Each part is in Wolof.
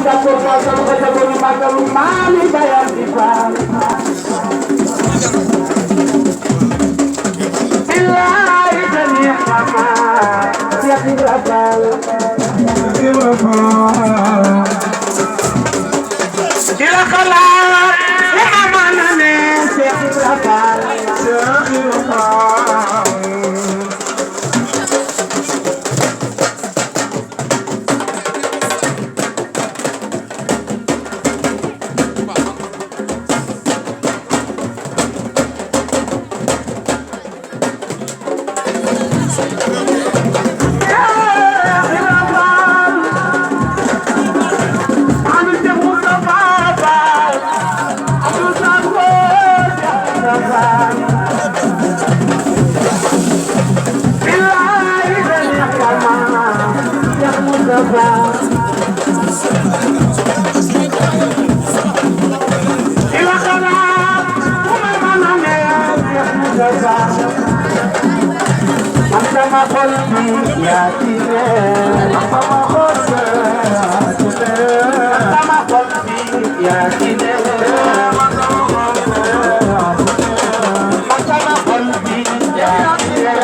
Sakor Fall sama ko ca boni màggalu maami bayam di Fall billaay tani xama Cheikh Ibra Fall di la xalaat li amana ne Cheikh Ibra Fall sama qalbi ya tine sama qalbi ya tine sama qalbi ya tine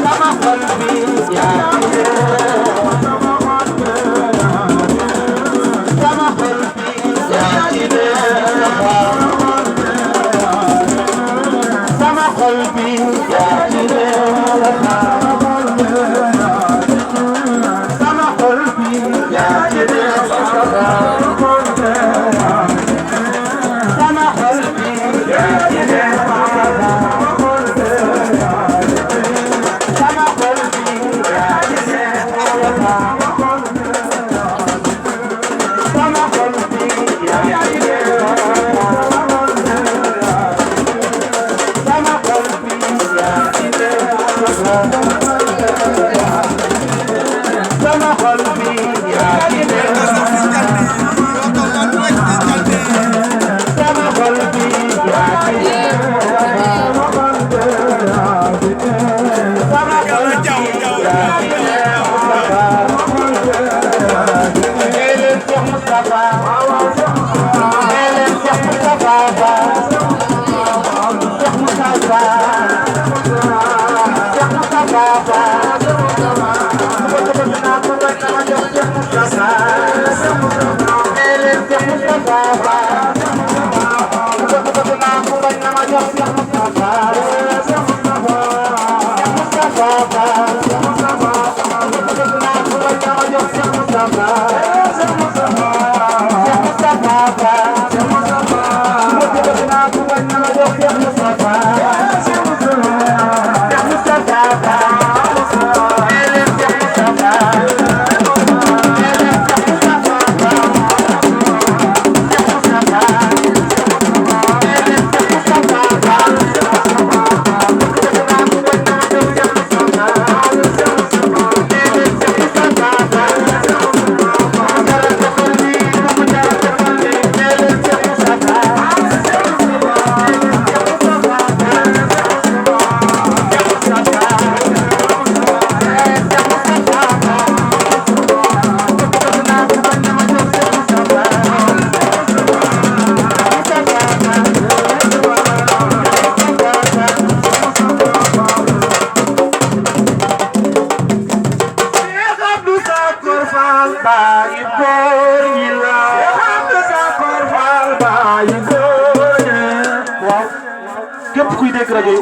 sama qalbi ya tine sama qalbi ya tine قلبي يا جلال سما قلبي يا جلال سما قلبي يا جلال سما قلبي يا جلال سما قلبي يا sama qalbi ya sama qalbi ya sama qalbi ya Mustafa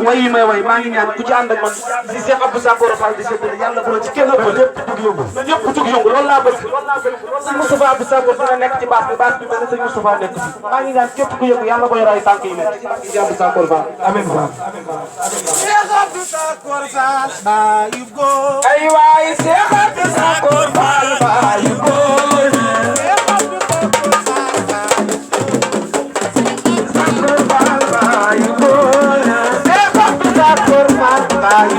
way may way maa ngi ñaan ku ci ànd ak man si Cheikh Abdou Sakor Fall di séddale yàlla bu la ci kenn ëppale ñëpp jug yëngu loolu laa bëgg sëñ Moustapha Abdou Sakor dina nekk ci baas bi mel ne sëñ Moustapha nekk ci maa ngi ñaan képp ku yëngu yàlla ko yor ay tànk yi nekk ci Abdou Sakor Fall amiin Cheikh Abdou Sakor Fall baayu góor ay waay Cheikh Abdou Sakor Fall baayu góor Bye.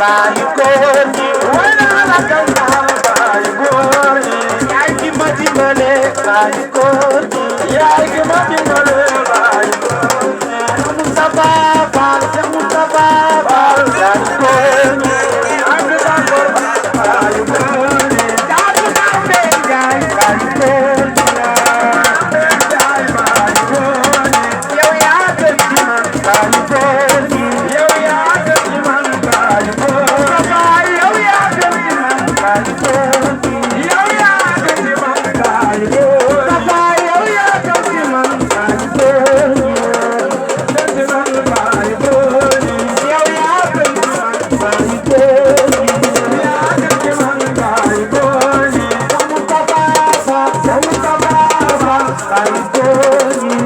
baayu góor ñi way naa la gannaaw baayu góor ñi yaay ki ma dimbale baayu góor ñi yaay ki ma dimbale baayu góor ñi Moustapha Fall Cheikh Moustapha Fall baayu góor ñi ànd d'accord baayu góor ñi jaatu naa mbay jaay baayu góor ñi jaay baayu góor ñi yow yaa gën ci man baayu góor ñi yow yaa gën ci man baayu góor ñi yow yaa gën ci man baayu góor ñi yow yaa gën ci man baayu góor ñi yow yaa gën ci man baayu góor ñi gën ci man baayu góor ñi yow yaa gën ci man baayu góor ñi yaa gën ci man baayu góor ñi Moustapha Fall Moustapha Fall baayu góor ñi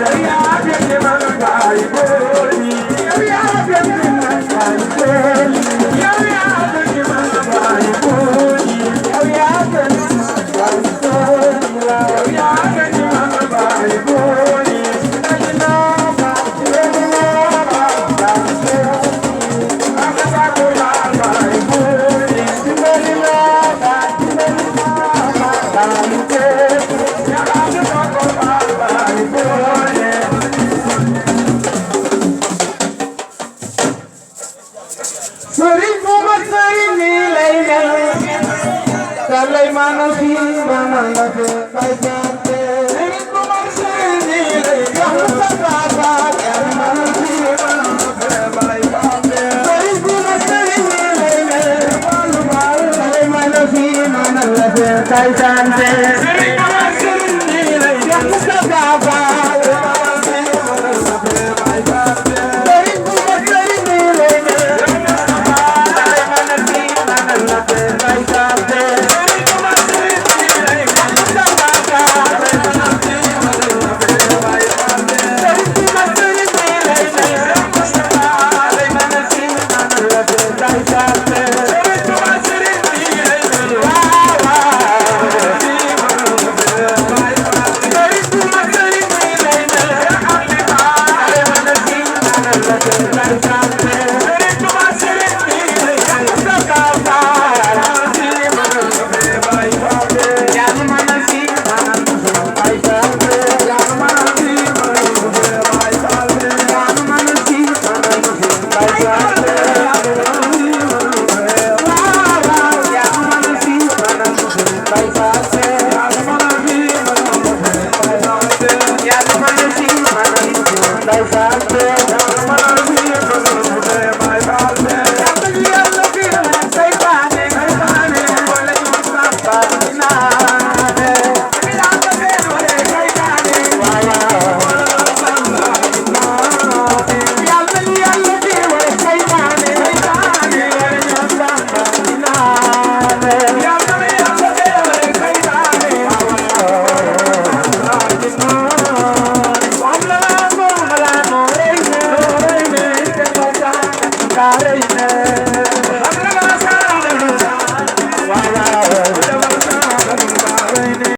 yow yaa gën ci man baayu góor ñi yow yaa gën ci man baayu góor ñi yow yaa gën ci man baayu góor ñi yow yaa gën ci man baayu góor ñi yow yaa gën ci man baayu góor ñi Sëriñ bu ma sëriñ nii lay mel dalay maanaam fii maanaam la fee bay jante sëriñ bu ma sëriñ nii lay mel dalay maanaam fii maanaam la fee bay jante sëriñ bu ma sëriñ nii lay mel dalay maanaam fii maanaam la fee bay jante